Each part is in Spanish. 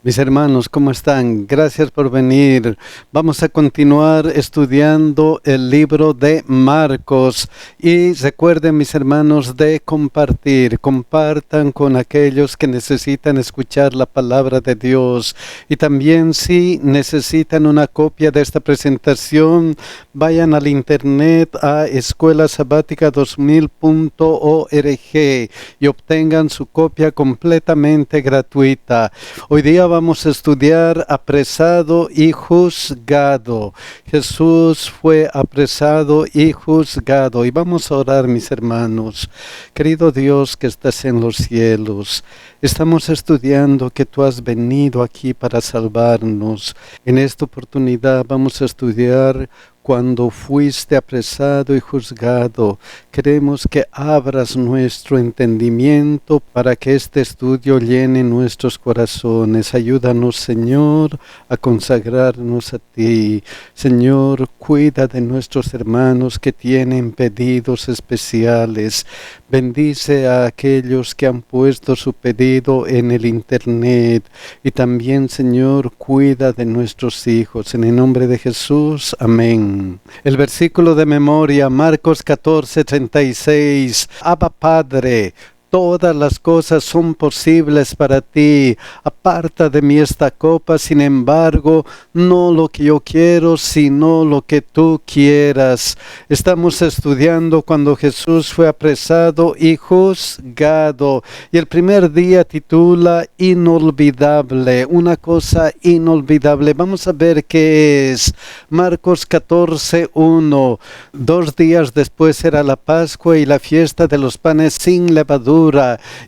Mis hermanos, ¿cómo están? Gracias por venir. Vamos a continuar estudiando el libro de Marcos. Y recuerden, mis hermanos, de compartir. Compartan con aquellos que necesitan escuchar la palabra de Dios. Y también, si necesitan una copia de esta presentación, vayan al internet a escuelasabática2000.org y obtengan su copia completamente gratuita. Hoy día vamos a estudiar apresado y juzgado. Jesús fue apresado y juzgado. Y vamos a orar, mis hermanos. Querido Dios que estás en los cielos, estamos estudiando que tú has venido aquí para salvarnos. En esta oportunidad vamos a estudiar cuando fuiste apresado y juzgado. Queremos que abras nuestro entendimiento para que este estudio llene nuestros corazones. Ayúdanos, Señor, a consagrarnos a ti. Señor, cuida de nuestros hermanos que tienen pedidos especiales. Bendice a aquellos que han puesto su pedido en el internet. Y también, Señor, cuida de nuestros hijos. En el nombre de Jesús, amén. El versículo de memoria, Marcos 14:36. Abba Padre, todas las cosas son posibles para ti. Aparta de mí esta copa, sin embargo, no lo que yo quiero, sino lo que tú quieras. Estamos estudiando cuando Jesús fue apresado y juzgado. Y el primer día titula Inolvidable, una cosa inolvidable. Vamos a ver qué es. Marcos 14:1. 2 días después era la Pascua y la fiesta de los panes sin levadura.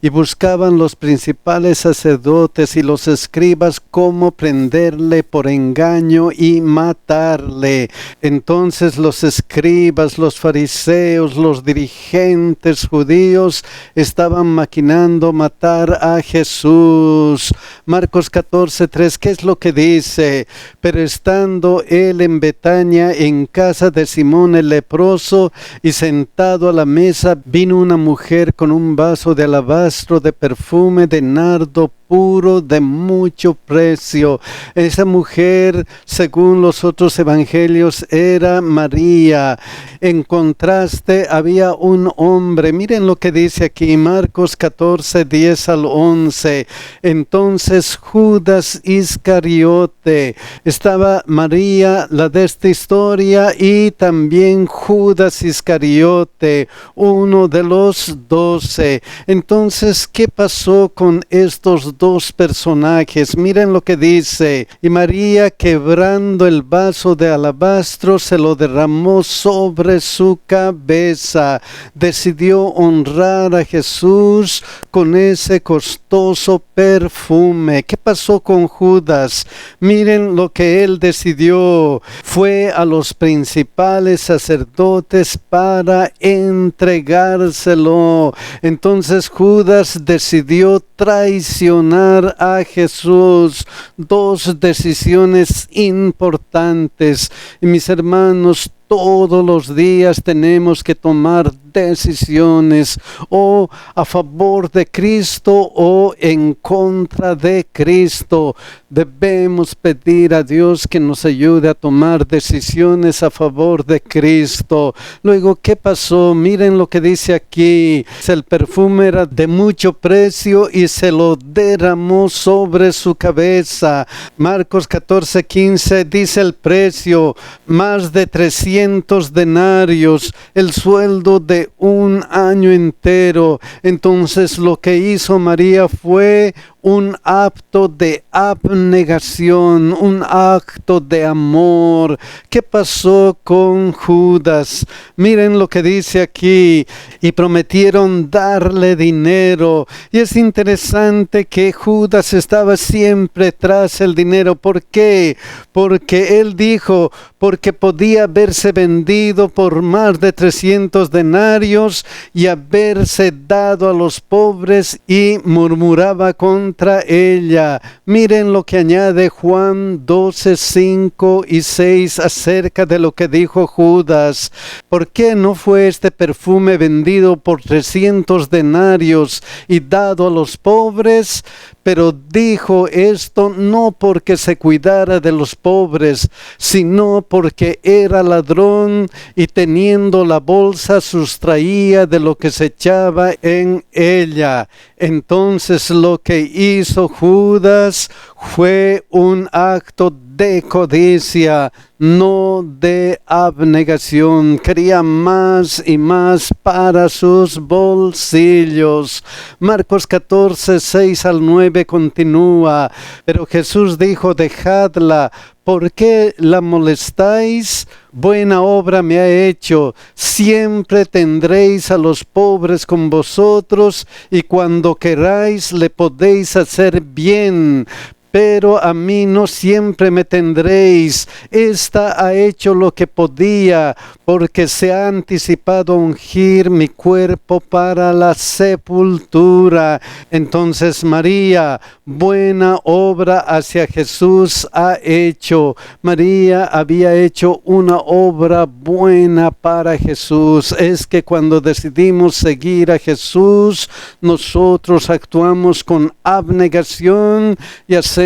Y buscaban los principales sacerdotes y los escribas cómo prenderle por engaño y matarle. Entonces los escribas, los fariseos, los dirigentes judíos estaban maquinando matar a Jesús. Marcos 14:3, ¿qué es lo que dice? Pero estando él en Betania, en casa de Simón el leproso, y sentado a la mesa, vino una mujer con un vaso de alabastro de perfume de nardo puro de mucho precio. Esa mujer, según los otros evangelios, era María. En contraste, había un hombre. Miren lo que dice aquí, Marcos 14:10-11. Entonces Judas Iscariote, estaba María, la de esta historia, y también Judas Iscariote, uno de los 12. Entonces, ¿qué pasó con estos dos personajes? Miren lo que dice. Y María, quebrando el vaso de alabastro, se lo derramó sobre su cabeza. Decidió honrar a Jesús con ese costoso perfume. ¿Qué pasó con Judas? Miren lo que él decidió. Fue a los principales sacerdotes para entregárselo. Entonces Judas decidió traicionar a Jesús. Dos decisiones importantes. Y mis hermanos, todos los días tenemos que tomar decisiones, o a favor de Cristo o en contra de Cristo. Debemos pedir a Dios que nos ayude a tomar decisiones a favor de Cristo. Luego, ¿qué pasó? Miren lo que dice aquí. El perfume era de mucho precio y se lo derramó sobre su cabeza. Marcos 14:15 dice el precio, más de 300 denarios, el sueldo de un año entero. Entonces lo que hizo María fue un acto de abnegación, un acto de amor. ¿Qué pasó con Judas? Miren lo que dice aquí. Y prometieron darle dinero. Y es interesante que Judas estaba siempre tras el dinero. ¿Por qué? Porque él dijo, porque podía haberse vendido por más de 300 denarios y haberse dado a los pobres, y murmuraba contra ella. Miren lo que añade Juan 12:5-6 acerca de lo que dijo Judas. ¿Por qué no fue este perfume vendido por 300 denarios y dado a los pobres? pero dijo esto no porque se cuidara de los pobres, sino porque era ladrón y teniendo la bolsa sustraía de lo que se echaba en ella. Entonces lo que hizo Judas fue un acto de codicia, no de abnegación. Quería más y más para sus bolsillos. Marcos 14, 6 al 9 continúa. Pero Jesús dijo: dejadla, ¿por qué la molestáis? Buena obra me ha hecho. Siempre tendréis a los pobres con vosotros, y cuando queráis le podéis hacer bien. Pero a mí no siempre me tendréis. Esta ha hecho lo que podía, porque se ha anticipado a ungir mi cuerpo para la sepultura. Entonces María, buena obra hacia Jesús ha hecho. María había hecho una obra buena para Jesús. Es que cuando decidimos seguir a Jesús, nosotros actuamos con abnegación y hacemos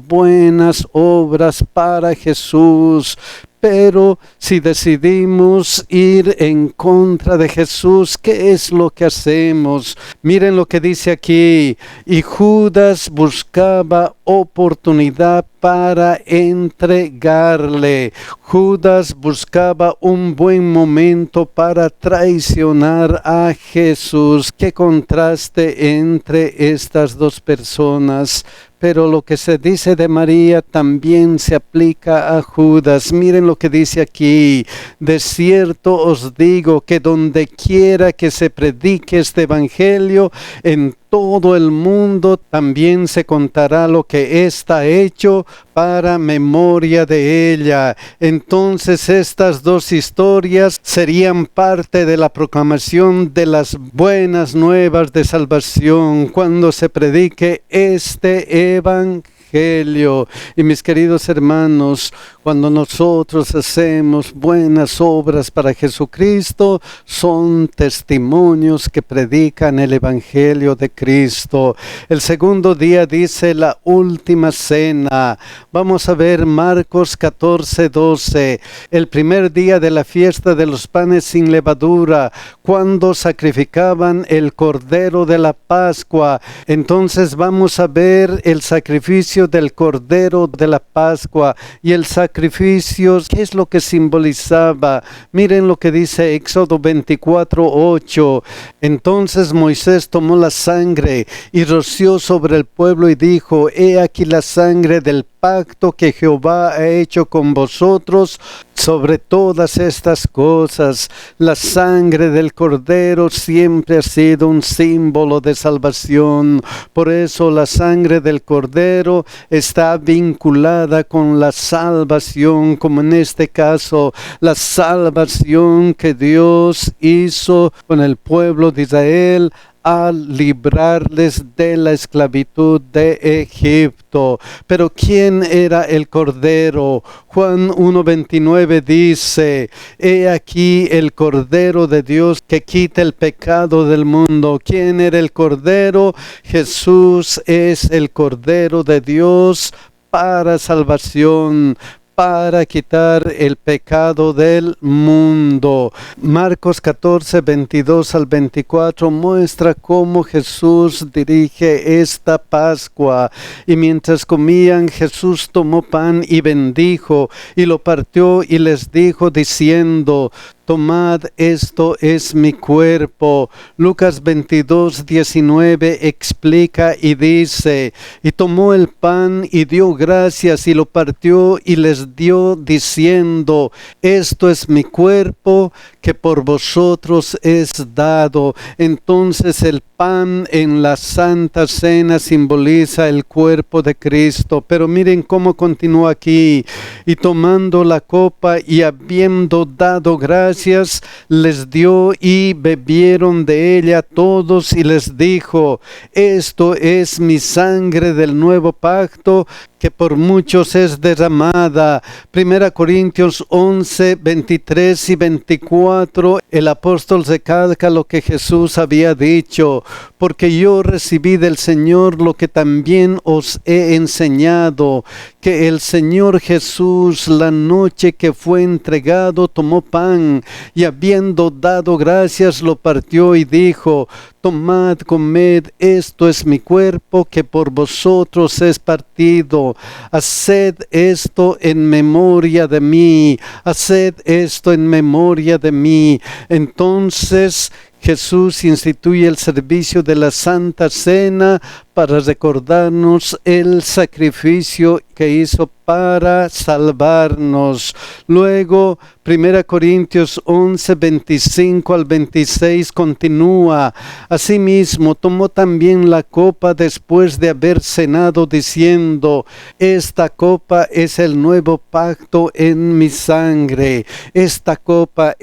buenas obras para Jesús. Pero si decidimos ir en contra de Jesús, ¿qué es lo que hacemos? Miren lo que dice aquí. Y Judas buscaba oportunidad para entregarle. Judas buscaba un buen momento para traicionar a Jesús. Qué contraste entre estas dos personas. Pero lo que se dice de María también se aplica a Judas. Miren lo que dice aquí. De cierto os digo que donde quiera que se predique este evangelio, en todo el mundo también se contará lo que está hecho para memoria de ella. Entonces estas dos historias serían parte de la proclamación de las buenas nuevas de salvación cuando se predique este evangelio. Y mis queridos hermanos, cuando nosotros hacemos buenas obras para Jesucristo, son testimonios que predican el Evangelio de Cristo. El segundo día dice la última cena. Vamos a ver Marcos 14, 12. El primer día de la fiesta de los panes sin levadura, cuando sacrificaban el cordero de la Pascua. Entonces vamos a ver el sacrificio del cordero de la Pascua y el sacrificio, ¿qué es lo que simbolizaba? Miren lo que dice Éxodo 24, 8. Entonces Moisés tomó la sangre y roció sobre el pueblo y dijo: he aquí la sangre del pacto que Jehová ha hecho con vosotros sobre todas estas cosas. La sangre del cordero siempre ha sido un símbolo de salvación. Por eso la sangre del cordero está vinculada con la salvación, como en este caso la salvación que Dios hizo con el pueblo de Israel al librarles de la esclavitud de Egipto. Pero ¿quién era el Cordero? Juan 1:29 dice: he aquí el Cordero de Dios que quita el pecado del mundo. ¿Quién era el Cordero? Jesús es el Cordero de Dios para salvación, para quitar el pecado del mundo. Marcos 14, 22 al 24 muestra cómo Jesús dirige esta Pascua. Y mientras comían, Jesús tomó pan y bendijo, y lo partió y les dijo diciendo: tomad, esto es mi cuerpo. Lucas 22, 19 explica y dice: y tomó el pan y dio gracias y lo partió y les dio diciendo: esto es mi cuerpo que por vosotros es dado. Entonces el pan en la Santa Cena simboliza el cuerpo de Cristo. Pero miren cómo continúa aquí: y tomando la copa y habiendo dado gracias, gracias, les dio y bebieron de ella todos y les dijo: esto es mi sangre del nuevo pacto, que por muchos es derramada. 1 Corintios 11, 23 y 24, el apóstol recalca lo que Jesús había dicho: porque yo recibí del Señor lo que también os he enseñado, que el Señor Jesús, la noche que fue entregado, tomó pan, y habiendo dado gracias, lo partió y dijo: tomad, comed, esto es mi cuerpo, que por vosotros es partido. Haced esto en memoria de mí, haced esto en memoria de mí. Entonces Jesús instituye el servicio de la Santa Cena para recordarnos el sacrificio que hizo para salvarnos. Luego, 1 Corintios 11, 25 al 26 continúa: asimismo, tomó también la copa después de haber cenado, diciendo: esta copa es el nuevo pacto en mi sangre. Esta copa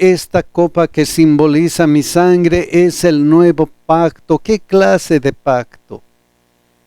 que simboliza mi sangre es el nuevo pacto. ¿Qué clase de pacto?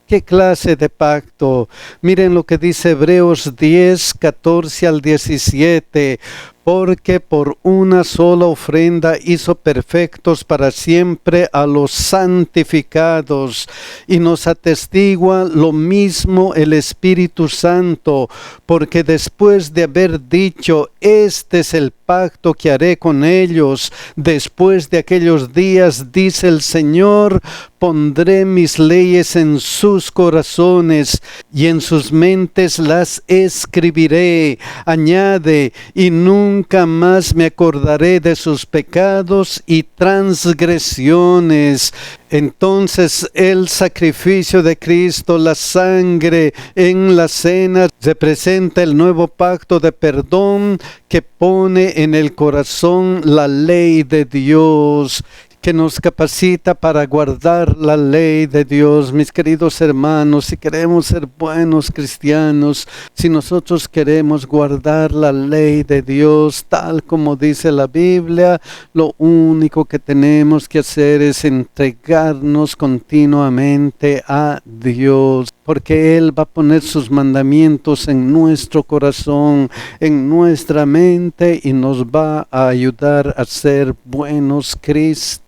¿Qué clase de pacto? Miren lo que dice Hebreos 10, 14 al 17. Porque por una sola ofrenda hizo perfectos para siempre a los santificados, y nos atestigua lo mismo el Espíritu Santo, porque después de haber dicho: este es el pacto que haré con ellos después de aquellos días, dice el Señor, pondré mis leyes en sus corazones y en sus mentes las escribiré. Añade: y nunca más me acordaré de sus pecados y transgresiones. Entonces el sacrificio de Cristo, la sangre en la cena, representa el nuevo pacto de perdón que pone en el corazón la ley de Dios, que nos capacita para guardar la ley de Dios. Mis queridos hermanos, si queremos ser buenos cristianos, si nosotros queremos guardar la ley de Dios tal como dice la Biblia, lo único que tenemos que hacer es entregarnos continuamente a Dios, porque Él va a poner sus mandamientos en nuestro corazón, en nuestra mente, y nos va a ayudar a ser buenos cristianos.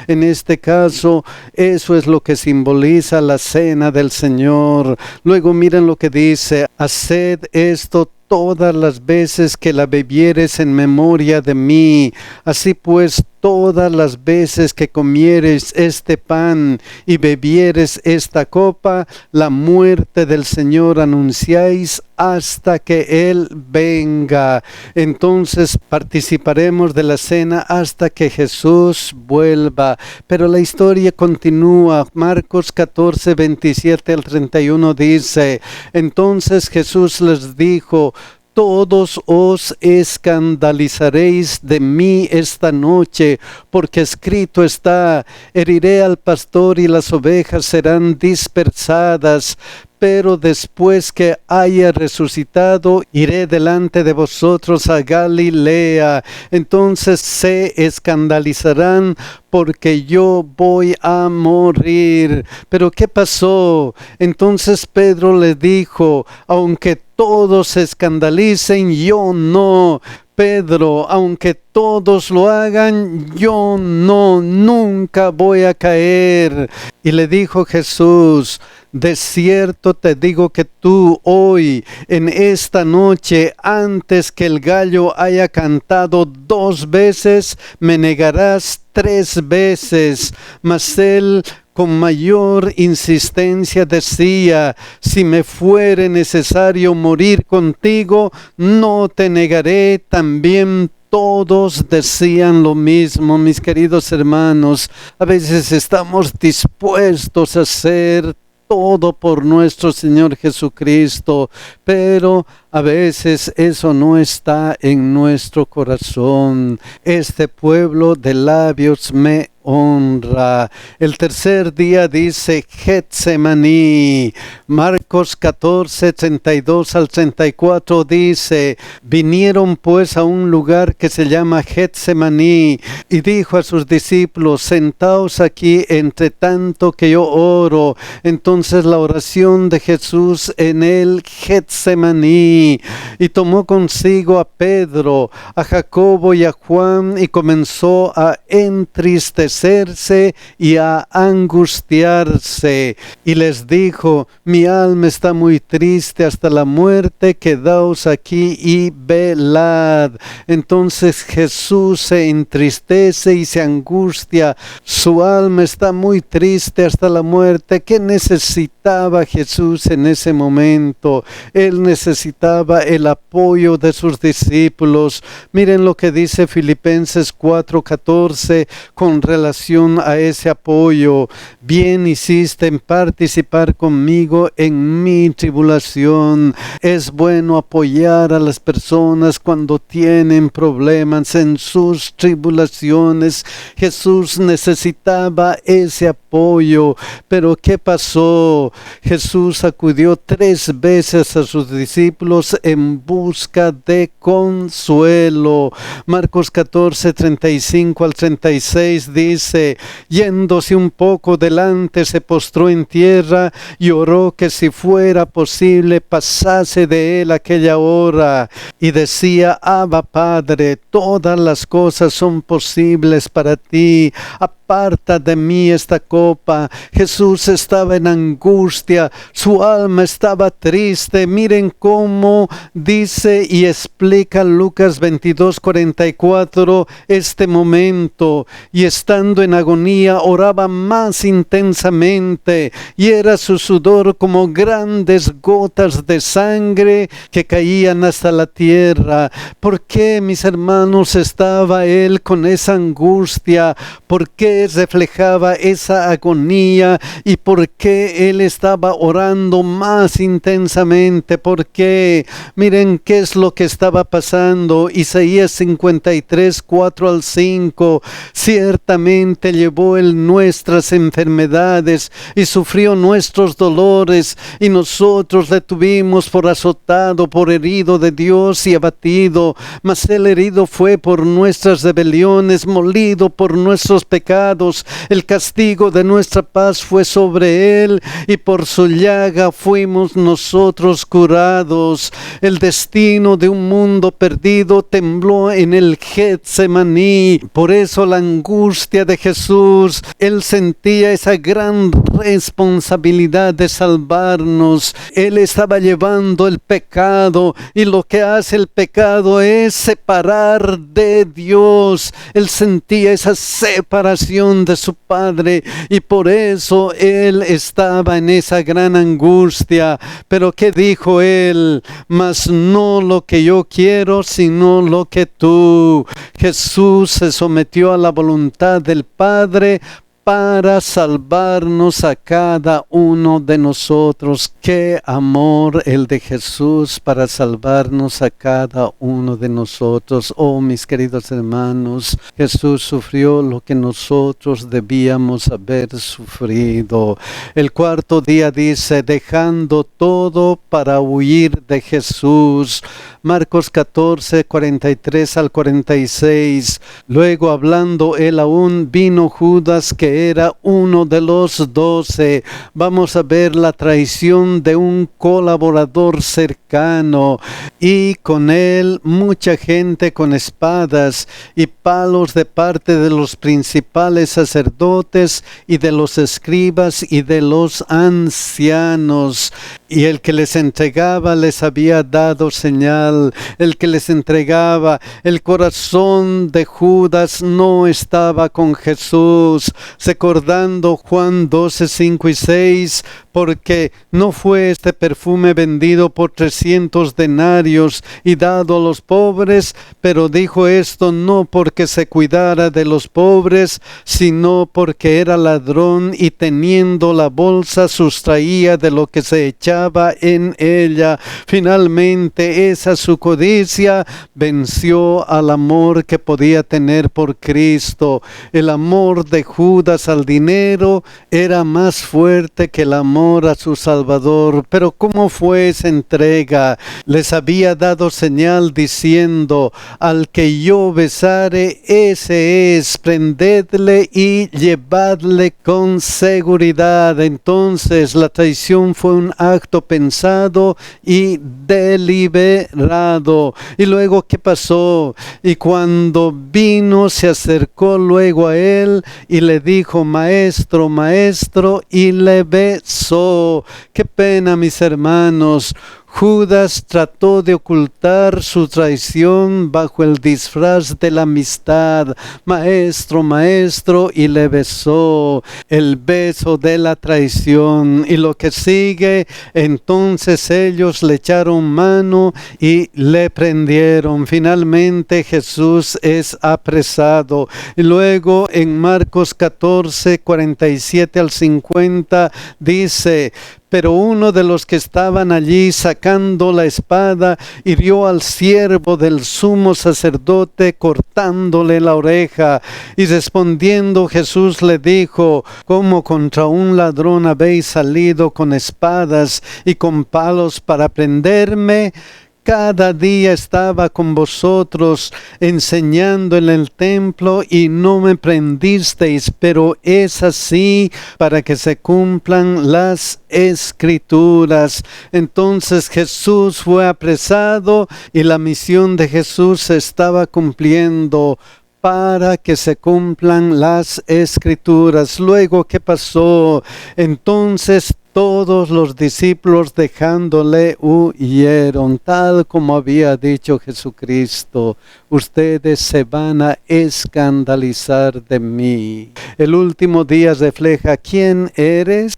En este caso, eso es lo que simboliza la cena del Señor. Luego miren lo que dice: haced esto todas las veces que la bebieres en memoria de mí. Así pues, todas las veces que comieres este pan y bebieres esta copa, la muerte del Señor anunciáis hasta que Él venga. Entonces participaremos de la cena hasta que Jesús vuelva. Pero la historia continúa. Marcos 14, 27 al 31 dice: entonces Jesús les dijo: todos os escandalizaréis de mí esta noche, porque escrito está: heriré al pastor y las ovejas serán dispersadas. Pero después que haya resucitado, iré delante de vosotros a Galilea. Entonces se escandalizarán porque yo voy a morir. Pero ¿qué pasó? Entonces Pedro le dijo: aunque todos se escandalicen, yo no. Pedro, aunque todos lo hagan, yo no, nunca voy a caer. Y le dijo Jesús: de cierto te digo que tú hoy, en esta noche, antes que el gallo haya cantado 2 veces, me negarás 3 veces. Mas él con mayor insistencia decía: si me fuere necesario morir contigo, no te negaré. También todos decían lo mismo. Mis queridos hermanos, a veces estamos dispuestos a hacer todo por nuestro Señor Jesucristo, pero a veces eso no está en nuestro corazón. Este pueblo de labios me honra. El tercer día dice Getsemaní. Marcos 14, 32 al 34 dice: vinieron pues a un lugar que se llama Getsemaní, y dijo a sus discípulos: sentaos aquí entre tanto que yo oro. Entonces la oración de Jesús en el Getsemaní, y tomó consigo a Pedro, a Jacobo y a Juan, y comenzó a entristecerse y a angustiarse, y les dijo: mi alma está muy triste hasta la muerte, quedaos aquí y velad. Entonces Jesús se entristece y se angustia, su alma está muy triste hasta la muerte. ¿Qué necesitaba Jesús en ese momento? Él necesitaba el apoyo de sus discípulos. Miren lo que dice Filipenses 4:14 con relación a ese apoyo: bien hiciste en participar conmigo en mi tribulación. Es bueno apoyar a las personas cuando tienen problemas en sus tribulaciones. Jesús necesitaba ese apoyo, pero ¿qué pasó? Jesús acudió 3 veces a sus discípulos en busca de consuelo. Marcos 14, 35 al 36 dice: yéndose un poco delante, se postró en tierra y oró que si fuera posible pasase de él aquella hora, y decía: Abba, Padre, todas las cosas son posibles para ti, aparta de mí esta copa. Jesús estaba en angustia, su alma estaba triste. Miren cómo dice y explica Lucas 22:44 este momento: y estando en agonía oraba más intensamente, y era su sudor como grandes gotas de sangre que caían hasta la tierra. ¿Por qué, mis hermanos, estaba él con esa angustia? ¿Por qué reflejaba esa agonía? ¿Y por qué él estaba orando más intensamente? ¿Por qué? Miren qué es lo que estaba pasando. Isaías 53, 4 al 5: ciertamente llevó él nuestras enfermedades y sufrió nuestros dolores, y nosotros le tuvimos por azotado, por herido de Dios y abatido. Mas el herido fue por nuestras rebeliones, molido por nuestros pecados. El castigo de nuestra paz fue sobre él, y por su llaga fuimos nosotros curados. El destino de un mundo perdido tembló en el Getsemaní. Por eso la angustia de Jesús, él sentía esa gran responsabilidad de salvarnos. Él estaba llevando el pecado, y lo que hace el pecado es separar de Dios. Él sentía esa separación de su Padre, y por eso él estaba en esa gran angustia. Pero ¿qué dijo él? Mas no lo que yo quiero, sino lo que tú. Jesús se sometió a la voluntad del Padre para salvarnos a cada uno de nosotros. Qué amor el de Jesús para salvarnos a cada uno de nosotros. Oh, mis queridos hermanos, Jesús sufrió lo que nosotros debíamos haber sufrido. El cuarto día dice: dejando todo para huir de Jesús. Marcos 14, 43 al 46. Luego, hablando él aún, vino Judas, que era uno de los 12. Vamos a ver la traición de un colaborador cercano, y con él mucha gente con espadas y palos de parte de los principales sacerdotes y de los escribas y de los ancianos. Y el que les entregaba les había dado señal. El que les entregaba, el corazón de Judas no estaba con Jesús. Recordando Juan 12, 5 y 6, porque no fue este perfume vendido por 300 denarios y dado a los pobres, pero dijo esto no porque se cuidara de los pobres, sino porque era ladrón y teniendo la bolsa sustraía de lo que se echaba en ella. Finalmente esa su codicia venció al amor que podía tener por Cristo. El amor de Judas al dinero era más fuerte que el amor a su Salvador. Pero ¿cómo fue esa entrega? Les había dado señal diciendo: al que yo besare, ese es, prendedle y llevadle con seguridad. Entonces la traición fue un acto pensado y deliberado. Y luego, ¿qué pasó? Y cuando vino, se acercó luego a él y le dijo: maestro, maestro, y le besó. Qué pena, mis hermanos. Judas trató de ocultar su traición bajo el disfraz de la amistad. Maestro, maestro, y le besó. El beso de la traición. Y lo que sigue, entonces ellos le echaron mano y le prendieron. Finalmente Jesús es apresado. Y luego en Marcos 14, 47 al 50 dice: pero uno de los que estaban allí, sacando la espada, hirió al siervo del sumo sacerdote, cortándole la oreja. Y respondiendo Jesús le dijo: ¿cómo contra un ladrón habéis salido con espadas y con palos para prenderme? Cada día estaba con vosotros enseñando en el templo y no me prendisteis, pero es así para que se cumplan las Escrituras. Entonces Jesús fue apresado y la misión de Jesús se estaba cumpliendo para que se cumplan las Escrituras. Luego, ¿qué pasó? Entonces todos los discípulos, dejándole, huyeron, tal como había dicho Jesucristo: ustedes se van a escandalizar de mí. El último día refleja quién eres.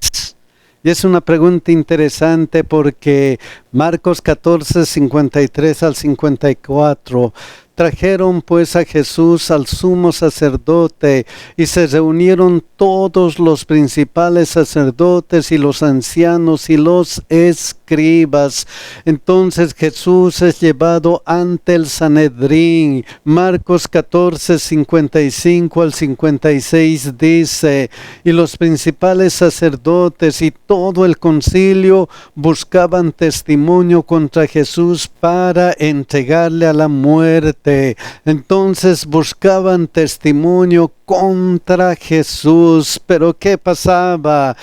Y es una pregunta interesante porque Marcos 14, 53 al 54. Trajeron pues a Jesús al sumo sacerdote y se reunieron todos los principales sacerdotes y los ancianos y los escribas. Entonces Jesús es llevado ante el Sanedrín. Marcos 14, 55 al 56 dice: y los principales sacerdotes y todo el concilio buscaban testimonio contra Jesús para entregarle a la muerte. Entonces buscaban testimonio contra Jesús. Pero ¿qué pasaba?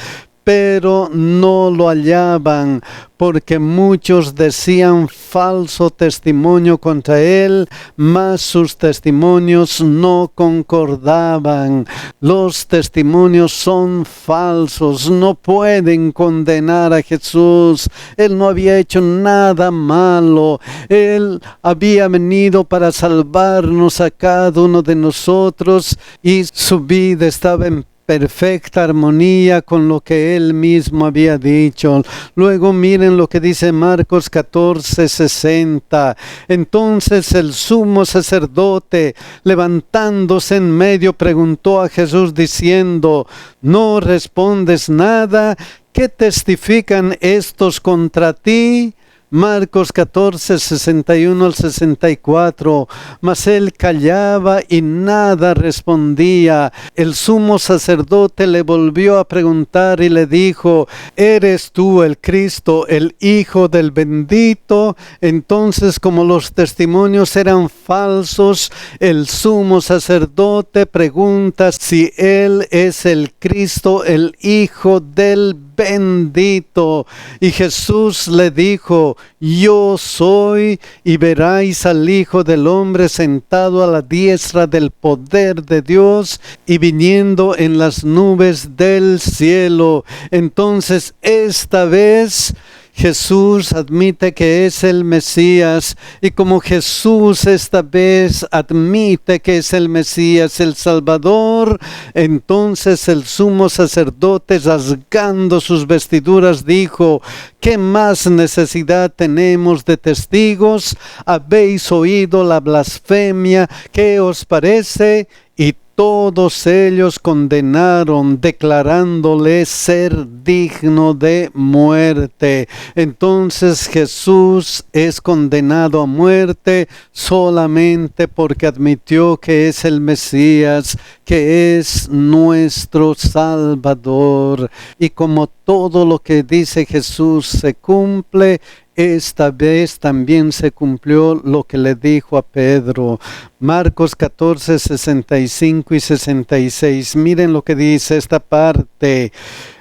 Pero no lo hallaban, porque muchos decían falso testimonio contra él, mas sus testimonios no concordaban. Los testimonios son falsos, no pueden condenar a Jesús. Él no había hecho nada malo. Él había venido para salvarnos a cada uno de nosotros y su vida estaba en perfecta armonía con lo que él mismo había dicho. Luego miren lo que dice Marcos 14, 60. Entonces el sumo sacerdote, levantándose en medio, preguntó a Jesús diciendo: ¿no respondes nada? ¿Qué testifican estos contra ti? Marcos 14, 61 al 64. Mas él callaba y nada respondía. El sumo sacerdote le volvió a preguntar y le dijo: ¿eres tú el Cristo, el Hijo del Bendito? Entonces, como los testimonios eran falsos, el sumo sacerdote pregunta si él es el Cristo, el Hijo del Bendito. Y Jesús le dijo: yo soy, y veréis al Hijo del Hombre sentado a la diestra del poder de Dios y viniendo en las nubes del cielo. Entonces esta vez Jesús admite que es el Mesías, y como Jesús esta vez admite que es el Mesías, el Salvador, entonces el sumo sacerdote, rasgando sus vestiduras, dijo: ¿qué más necesidad tenemos de testigos? ¿Habéis oído la blasfemia? ¿Qué os parece? Y todos ellos condenaron, declarándole ser digno de muerte. Entonces Jesús es condenado a muerte solamente porque admitió que es el Mesías, que es nuestro Salvador. Y como todo lo que dice Jesús se cumple, esta vez también se cumplió lo que le dijo a Pedro. Marcos 14, 65 y 66. Miren lo que dice esta parte.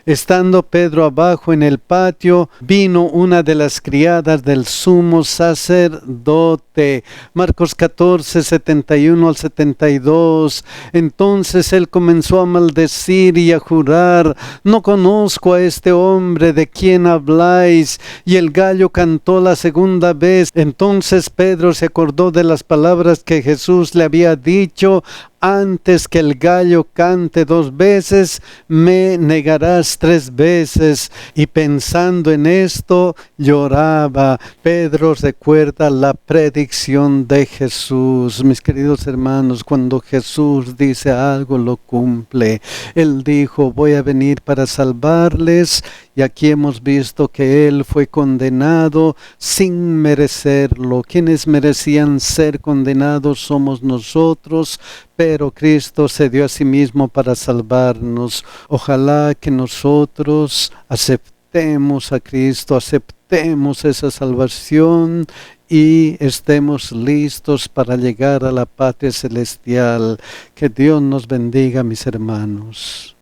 Estando Pedro abajo en el patio, vino una de las criadas del sumo sacerdote. Marcos 14, 71 al 72. Entonces él comenzó a maldecir y a jurar: no conozco a este hombre de quien habláis. Y el gallo cantó la segunda vez. Entonces Pedro se acordó de las palabras que Jesús le había dicho: antes que el gallo cante 2 veces, me negarás 3 veces. Y pensando en esto, lloraba. Pedro recuerda la predicción de Jesús. Mis queridos hermanos, cuando Jesús dice algo, lo cumple. Él dijo: voy a venir para salvarles. Y aquí hemos visto que Él fue condenado sin merecerlo. Quienes merecían ser condenados somos nosotros, pero Cristo se dio a sí mismo para salvarnos. Ojalá que nosotros aceptemos a Cristo, aceptemos esa salvación y estemos listos para llegar a la patria celestial. Que Dios nos bendiga, mis hermanos.